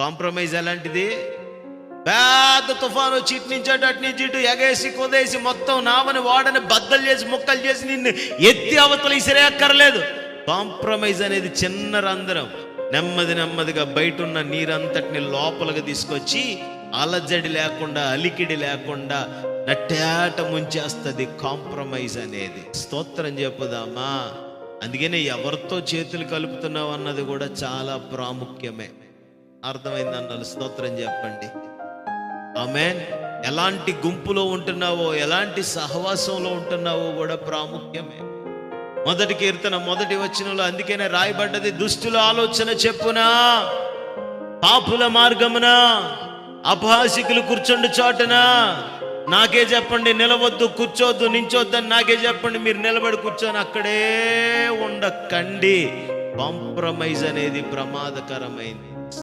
Compromise ఎలాంటిది? పెద్ద తుఫాను వచ్చి ఇటు నుంచి అటు నుంచి ఇటు ఎగేసి కొదేసి మొత్తం నావని వాడని బద్దలు చేసి ముక్కలు చేసి నిన్ను ఎత్తి అవతల ఇసిరేయక్కర్లేదు. కాంప్రమైజ్ అనేది చిన్న రంధ్రం, నెమ్మదిగా బయట ఉన్న నీరంతటిని లోపలికి తీసుకొచ్చి అలజడి లేకుండా అలికిడి లేకుండా నట్టేట ముంచేస్తుంది కాంప్రమైజ్ అనేది. స్తోత్రం చెప్పుదామా? అందుకనే ఎవరితో చేతులు కలుపుతున్నావు అన్నది కూడా చాలా ప్రాముఖ్యమే. అర్థమైంది అన్నది స్తోత్రం చెప్పండి. ఆమేన్. ఎలాంటి గుంపులో ఉంటున్నావో, ఎలాంటి సహవాసంలో ఉంటున్నావో కూడా ప్రాముఖ్యమే. మొదటి కీర్తన 1వ వచనంలో అందుకనే రాయబడ్డది, దుష్టుల ఆలోచన చెప్పునా, పాపుల మార్గమున, అపహాసికులు కూర్చోండి చోటనా నాకే చెప్పండి. నిలవద్దు, కూర్చోవద్దు, నించోద్దని నాకే చెప్పండి. మీరు నిలబడి కూర్చొని అక్కడే ఉండకండి. కాంప్రమైజ్ అనేది ప్రమాదకరమైంది.